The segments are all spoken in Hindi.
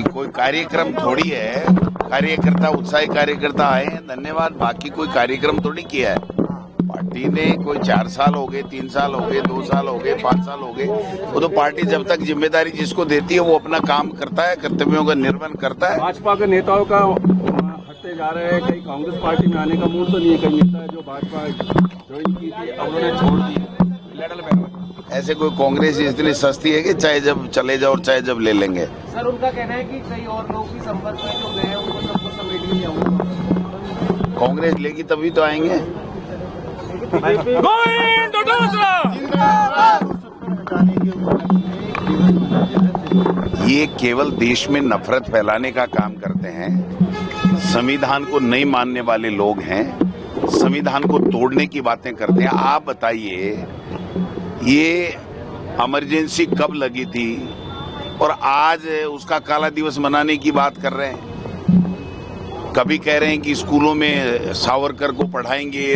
कोई कार्यक्रम थोड़ी है। कार्यकर्ता, उत्साही कार्यकर्ता आए हैं, धन्यवाद। बाकी कोई कार्यक्रम थोड़ी किया है पार्टी ने। कोई 4 साल हो गए, 3 साल हो गए, 2 साल हो गए, 5 साल हो गए। वो तो पार्टी जब तक जिम्मेदारी जिसको देती है वो अपना काम करता है, कर्तव्यों का निर्वहन करता है। भाजपा के नेताओं का हटते जा रहे हैं। कहीं कांग्रेस पार्टी में आने का मूड तो नहीं है। कई नेता जो भाजपा ज्वाइन की थी अब उन्होंने छोड़ दी। ऐसे कोई कांग्रेस इतनी सस्ती है कि चाहे जब चले जाओ और चाहे जब ले लेंगे। सर, उनका कहना है कि कई और लोग भी संपर्क में जो गए हैं उनको सबको समेट नहीं जाऊंगा। कांग्रेस लेगी तभी तो आएंगे। ये केवल देश में नफरत फैलाने का काम करते हैं। संविधान को नहीं मानने वाले लोग हैं, संविधान को तोड़ने की बातें करते हैं। आप बताइए, ये इमरजेंसी कब लगी थी और आज उसका काला दिवस मनाने की बात कर रहे हैं। कभी कह रहे हैं कि स्कूलों में सावरकर को पढ़ाएंगे,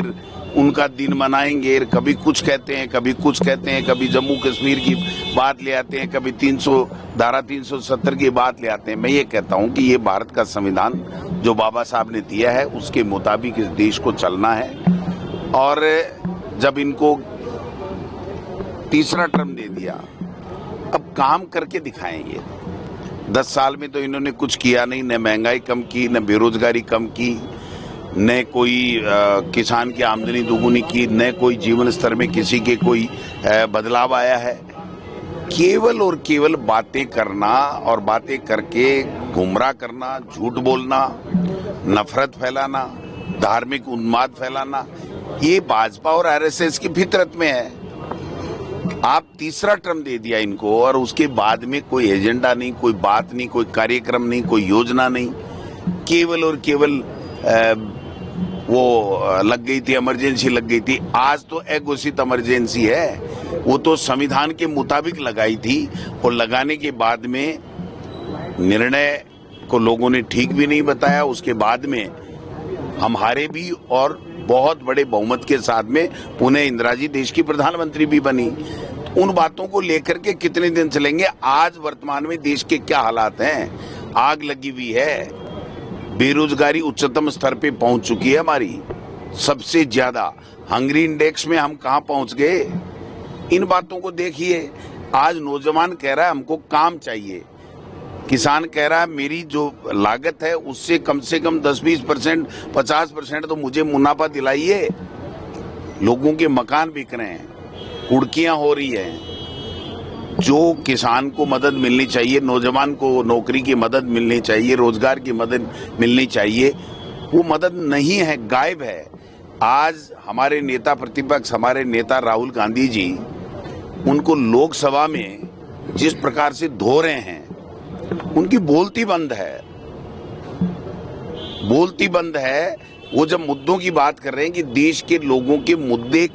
उनका दिन मनाएंगे, कभी कुछ कहते हैं, कभी कुछ कहते हैं, कभी जम्मू कश्मीर की बात ले आते हैं, कभी धारा 370 की बात ले आते हैं। मैं ये कहता हूं कि ये भारत का संविधान जो बाबा साहब ने दिया है उसके मुताबिक इस देश को चलना है। और जब इनको तीसरा टर्म दे दिया, अब काम करके दिखाएंगे। 10 साल में तो इन्होंने कुछ किया नहीं, न महंगाई कम की, न बेरोजगारी कम की, न कोई किसान की आमदनी दोगुनी की, न कोई जीवन स्तर में किसी के कोई बदलाव आया है। केवल और केवल बातें करना और बातें करके गुमराह करना, झूठ बोलना, नफरत फैलाना, धार्मिक उन्माद फैलाना, ये भाजपा और आरएसएस की फितरत में है। आप तीसरा टर्म दे दिया इनको और उसके बाद में कोई एजेंडा नहीं, कोई बात नहीं, कोई कार्यक्रम नहीं, कोई योजना नहीं। केवल और केवल वो लग गई थी, इमरजेंसी लग गई थी। आज तो अघोषित इमरजेंसी है, वो तो संविधान के मुताबिक लगाई थी और लगाने के बाद में निर्णय को लोगों ने ठीक भी नहीं बताया। उसके बाद में हम हारे भी और बहुत बड़े बहुमत के साथ में पुनः इंदिरा जी देश की प्रधानमंत्री भी बनी। उन बातों को लेकर के कितने दिन चलेंगे? आज वर्तमान में देश के क्या हालात हैं? आग लगी हुई है, बेरोजगारी उच्चतम स्तर पे पहुंच चुकी है हमारी, सबसे ज्यादा। हंगरी इंडेक्स में हम कहां पहुंच गए? इन बातों को देखिए। आज नौजवान कह रहा है हमको काम चाहिए, किसान कह रहा है मेरी जो लागत है उससे कम 10-20%, 50% तो मुझे मुनाफा दिलाइए। लोगों के मकान बिक रहे हैं, कुड़कियां हो रही हैं। जो किसान को मदद मिलनी चाहिए, नौजवान को नौकरी की मदद मिलनी चाहिए, रोजगार की मदद मिलनी चाहिए, वो मदद नहीं है, गायब है। आज हमारे नेता प्रतिपक्ष, हमारे नेता राहुल गांधी जी, उनको लोकसभा में जिस प्रकार से धो रहे हैं, उनकी बोलती बंद है, बोलती बंद है। वो जब मुद्दों की बात कर रहे हैं कि देश के लोगों के मुद्दे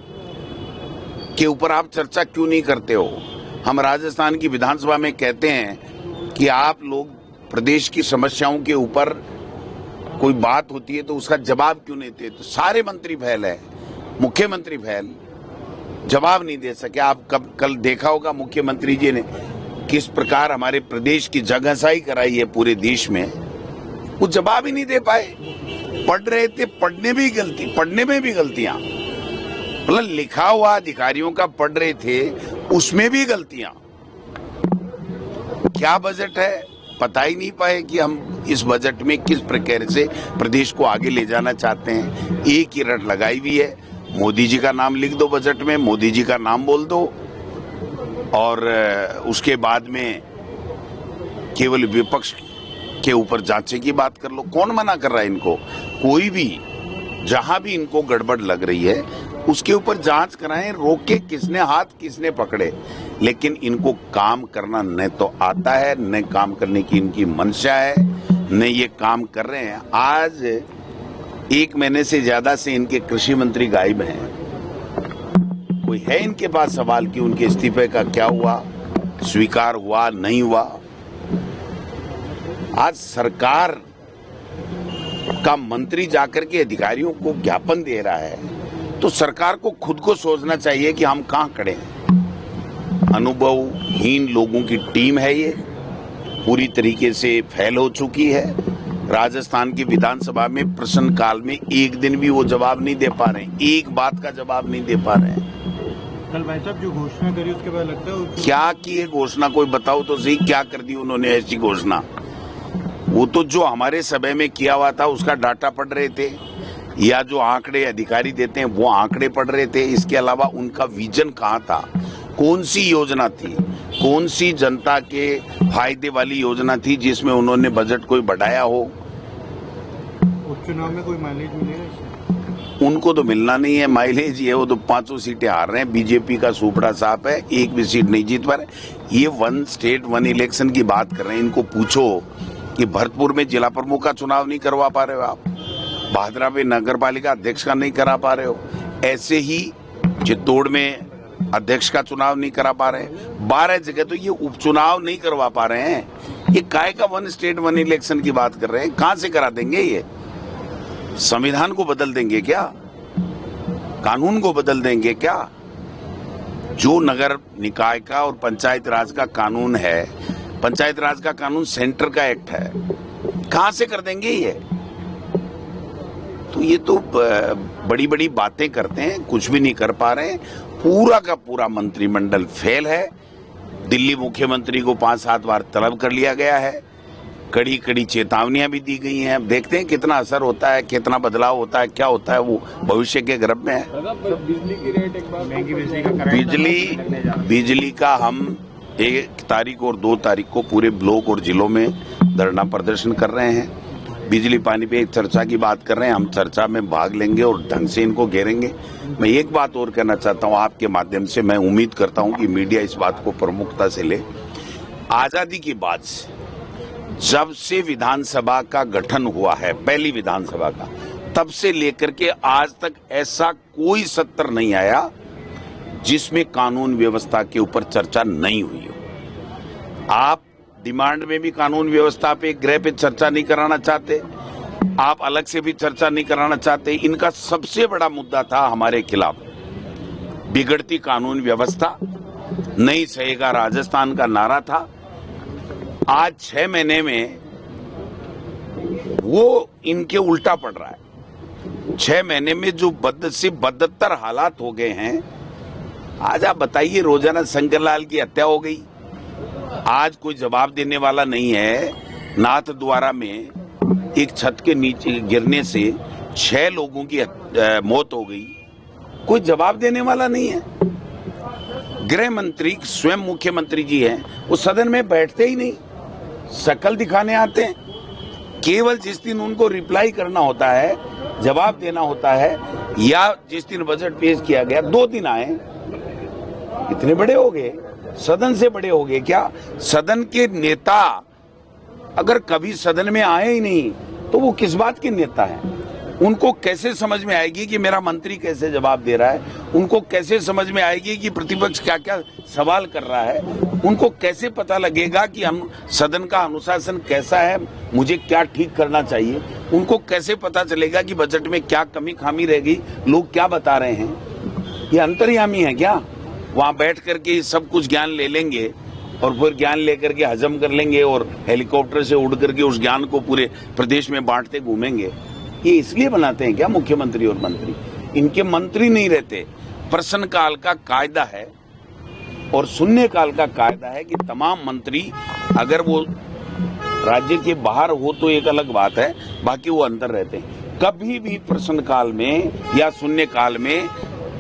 के ऊपर आप चर्चा क्यों नहीं करते हो? हम राजस्थान की विधानसभा में कहते हैं कि आप लोग प्रदेश की समस्याओं के ऊपर कोई बात होती है तो उसका जवाब क्यों नहीं देते? तो सारे मंत्री फेल है, मुख्यमंत्री फेल, जवाब नहीं दे सके। आप कल देखा होगा मुख्यमंत्री जी ने किस प्रकार हमारे प्रदेश की जगहसाई कराई है पूरे देश में, वो जवाब ही नहीं दे पाए। पढ़ रहे थे, पढ़ने में भी गलतियां, मतलब लिखा हुआ अधिकारियों का पढ़ रहे थे उसमें भी गलतियां। क्या बजट है पता ही नहीं पाए कि हम इस बजट में किस प्रकार से प्रदेश को आगे ले जाना चाहते हैं। एक ही रट लगाई हुई है, मोदी जी का नाम लिख दो बजट में, मोदी जी का नाम बोल दो और उसके बाद में केवल विपक्ष के ऊपर जांचे की बात कर लो। कौन मना कर रहा है इनको? कोई भी जहां भी इनको गड़बड़ लग रही है उसके ऊपर जांच कराएं, रोके किसने हाथ किसने पकड़े। लेकिन इनको काम करना न तो आता है, न काम करने की इनकी मंशा है, न ये काम कर रहे हैं। आज 1 महीने से ज्यादा से इनके कृषि मंत्री गायब हैं। कोई है इनके पास सवाल कि उनके इस्तीफे का क्या हुआ, स्वीकार हुआ नहीं हुआ? आज सरकार का मंत्री जाकर के अधिकारियों को ज्ञापन दे रहा है तो सरकार को खुद को सोचना चाहिए कि हम कहां खड़े हैं। अनुभवहीन लोगों की टीम है ये, पूरी तरीके से फैल हो चुकी है। राजस्थान की विधानसभा में प्रश्नकाल में एक दिन भी वो जवाब नहीं दे पा रहे हैं, एक बात का जवाब नहीं दे पा रहे हैं। कल भाई साहब जो घोषणा करी उसके बाद लगता है क्या की है घोषणा, कोई बताओ तो सही, क्या कर दी उन्होंने ऐसी घोषणा? वो तो जो हमारे समय में किया हुआ था उसका डाटा पढ़ रहे थे, या जो आंकड़े अधिकारी देते हैं वो आंकड़े पढ़ रहे थे। इसके अलावा उनका विजन कहाँ था, कौन सी योजना थी, कौन सी जनता के फायदे वाली योजना थी जिसमें उन्होंने बजट कोई बढ़ाया हो? उपचुनाव में कोई माइलेज मिलेगा इससे? उनको तो मिलना नहीं है माइलेज, ये वो तो 500 सीटें हार रहे हैं। बीजेपी का सुपड़ा साफ है, एक भी सीट नहीं जीत पा रहे। ये वन स्टेट वन इलेक्शन की बात कर रहे हैं। इनको पूछो कि भरतपुर में जिला प्रमुख का चुनाव नहीं करवा पा रहे हो आप, भादरा में नगर पालिका अध्यक्ष का नहीं करा पा रहे हो, ऐसे ही चित्तौड़ में अध्यक्ष का चुनाव नहीं करा पा रहे, 12 जगह तो ये उपचुनाव नहीं करवा पा रहे हैं। ये काय का वन स्टेट वन इलेक्शन की बात कर रहे हैं? कहां से करा देंगे? ये संविधान को बदल देंगे क्या? कानून को बदल देंगे क्या? जो नगर निकाय का और पंचायत राज का कानून है, पंचायत राज का कानून सेंटर का एक्ट है, कहां से कर देंगे ये? तो ये तो बड़ी बड़ी बातें करते हैं, कुछ भी नहीं कर पा रहे हैं। पूरा का पूरा मंत्रिमंडल फेल है। दिल्ली मुख्यमंत्री को 5-7 बार तलब कर लिया गया है, कड़ी कड़ी चेतावनियां भी दी गई हैं। अब देखते हैं कितना असर होता है, कितना बदलाव होता है, क्या होता है, वो भविष्य के गर्भ में है। बिजली की रेट एक बार महंगी बिजली का बिजली का हम 1 तारीख और 2 तारीख को पूरे ब्लॉक और जिलों में धरना प्रदर्शन कर रहे हैं। बिजली पानी पे एक चर्चा की बात कर रहे हैं, हम चर्चा में भाग लेंगे और ढंग से इनको घेरेंगे। मैं एक बात और कहना चाहता हूं आपके माध्यम से, मैं उम्मीद करता हूं कि मीडिया इस बात को प्रमुखता से ले। आजादी के बाद से जब से विधानसभा का गठन हुआ है, पहली विधानसभा का, तब से लेकर के आज तक ऐसा कोई सत्र नहीं आया जिसमें कानून व्यवस्था के ऊपर चर्चा नहीं हुई हो। आप डिमांड में भी कानून व्यवस्था पे, गृह पे चर्चा नहीं कराना चाहते, आप अलग से भी चर्चा नहीं कराना चाहते। इनका सबसे बड़ा मुद्दा था हमारे खिलाफ बिगड़ती कानून व्यवस्था, नहीं सहेगा राजस्थान का नारा था। आज 6 महीने में वो इनके उल्टा पड़ रहा है। 6 महीने में जो बद से बदतर हालात हो गए हैं। आज आप बताइए, रोजाना शंकरलाल की हत्या हो गई, आज कोई जवाब देने वाला नहीं है। नाथ द्वारा में एक छत के नीचे गिरने से 6 लोगों की मौत हो गई, कोई जवाब देने वाला नहीं है। गृह मंत्री स्वयं मुख्यमंत्री जी हैं, वो सदन में बैठते ही नहीं, शक्ल दिखाने आते हैं। केवल जिस दिन उनको रिप्लाई करना होता है, जवाब देना होता है, या जिस दिन बजट पेश किया गया 2 दिन आए। इतने बड़े हो गए, सदन से बड़े हो गए क्या? सदन के नेता अगर कभी सदन में आए ही नहीं तो वो किस बात के नेता हैं? उनको कैसे समझ में आएगी कि मेरा मंत्री कैसे जवाब दे रहा है? उनको कैसे समझ में आएगी कि प्रतिपक्ष क्या क्या सवाल कर रहा है? उनको कैसे पता लगेगा कि हम सदन का अनुशासन कैसा है, मुझे क्या ठीक करना चाहिए? उनको कैसे पता चलेगा कि बजट में क्या कमी खामी रह गई, लोग क्या बता रहे हैं? ये अंतर्यामी है क्या? वहां बैठ करके सब कुछ ज्ञान ले लेंगे और फिर ज्ञान लेकर के हजम कर लेंगे और हेलीकॉप्टर से उड़ करके उस ज्ञान को पूरे प्रदेश में बांटते घूमेंगे। ये इसलिए बनाते हैं क्या मुख्यमंत्री और मंत्री? इनके मंत्री नहीं रहते। प्रश्नकाल का कायदा है और शून्यकाल का कायदा है कि तमाम मंत्री, अगर वो राज्य के बाहर हो तो एक अलग बात है, बाकी वो अंदर रहते हैं। कभी भी प्रश्नकाल में या शून्यकाल में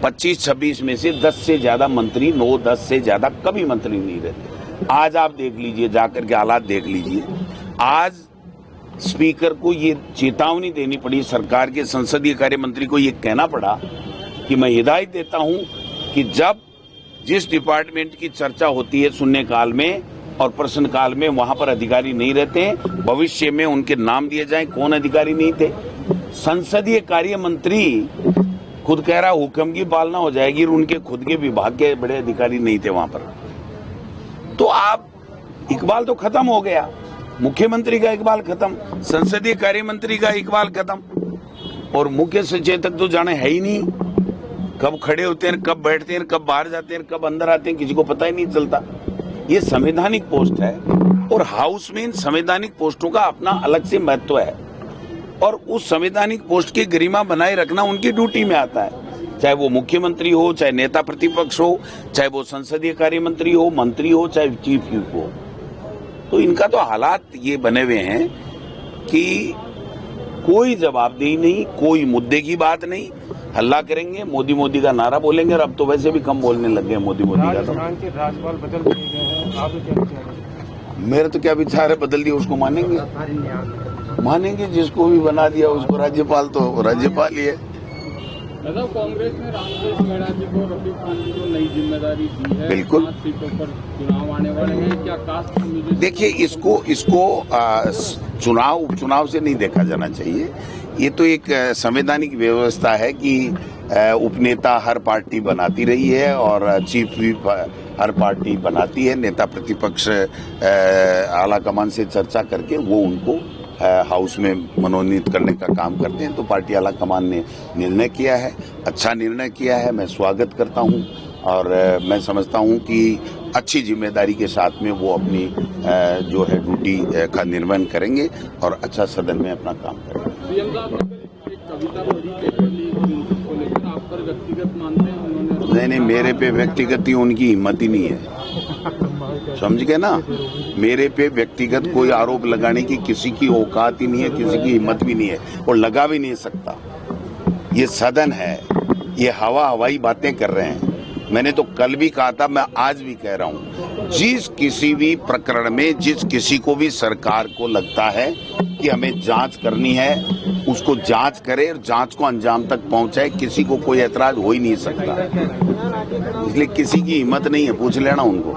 25-26 में से 10 से ज्यादा मंत्री, 9-10 से ज्यादा कभी मंत्री नहीं रहते। आज आप देख लीजिए, जाकर के हालात देख लीजिए। आज स्पीकर को ये चेतावनी देनी पड़ी, सरकार के संसदीय कार्य मंत्री को ये कहना पड़ा कि मैं हिदायत देता हूं कि जब जिस डिपार्टमेंट की चर्चा होती है शून्यकाल में और प्रश्नकाल में, वहां पर अधिकारी नहीं रहते हैं। भविष्य में उनके नाम दिए जाएं, कौन अधिकारी नहीं थे। संसदीय कार्य मंत्री खुद कह रहा हुक्म की पालना हो जाएगी, उनके खुद के विभाग के बड़े अधिकारी नहीं थे वहां पर। तो आप इकबाल तो खत्म हो गया, मुख्यमंत्री का इकबाल खत्म, संसदीय कार्य मंत्री का इकबाल खत्म, और मुख्य सचेतक तो जाने है ही नहीं। कब खड़े होते हैं, कब बैठते हैं, कब बाहर जाते हैं, कब अंदर आते हैं, किसी को पता ही नहीं चलता। ये संवैधानिक पोस्ट है और हाउस में इन संवैधानिक पोस्टों का अपना अलग से महत्व है और उस संवैधानिक पोस्ट की गरिमा बनाए रखना उनकी ड्यूटी में आता है, चाहे वो मुख्यमंत्री हो, चाहे नेता प्रतिपक्ष हो, चाहे वो संसदीय कार्य मंत्री हो, मंत्री हो, चाहे चीफ व्हिप हो। तो इनका तो हालात ये बने हुए हैं कि कोई जवाबदेही नहीं, कोई मुद्दे की बात नहीं, हल्ला करेंगे, मोदी मोदी का नारा बोलेंगे और अब तो वैसे भी कम बोलने लग गए मोदी मोदी का। राजस्थान के राज्यपाल बदल दिए गए हैं, आप क्या विचार है? मेरा तो क्या विचार है, बदल दिया उसको मानेंगे जिसको भी बना दिया उसको राज्यपाल, तो राज्यपाल ही है। दादा, कांग्रेस ने रामदेव मेहरा जी को रफीक खान जी को नई जिम्मेदारी दी है। बिल्कुल। 5 सीटों पर चुनाव आने वाले हैं, क्या कास्ट कम्युनिटी? देखिए, इसको चुनाव उपचुनाव से नहीं देखा जाना चाहिए। ये तो एक संवैधानिक व्यवस्था है कि उपनेता हर पार्टी बनाती रही है और चीफ व्हिप हर पार्टी बनाती है। नेता प्रतिपक्ष आला कमान से चर्चा करके वो उनको हाउस में मनोनीत करने का काम करते हैं। तो पार्टी आला कमान ने निर्णय किया है, अच्छा निर्णय किया है, मैं स्वागत करता हूं और मैं समझता हूं कि अच्छी जिम्मेदारी के साथ में वो अपनी जो है ड्यूटी का निर्वहन करेंगे और अच्छा सदन में अपना काम करेंगे। सीएम साहब ने एक कविता पढ़ी पेपर लीक को लेकर, आप पर व्यक्तिगत मानते हैं उन्होंने? नहीं, मेरे पे व्यक्तिगत ही उनकी हिम्मत ही नहीं है, समझ गए ना। मेरे पे व्यक्तिगत कोई आरोप लगाने की किसी की औकात ही नहीं है, किसी की हिम्मत भी नहीं है और लगा भी नहीं सकता। ये सदन है, ये हवाई बातें कर रहे हैं। मैंने तो कल भी कहा था, मैं आज भी कह रहा हूं, जिस किसी भी प्रकरण में जिस किसी को भी सरकार को लगता है कि हमें जांच करनी है, उसको जांच करे और जांच को अंजाम तक पहुंचाए, किसी को कोई ऐतराज हो ही नहीं सकता। इसलिए किसी की हिम्मत नहीं है, पूछ लेना उनको।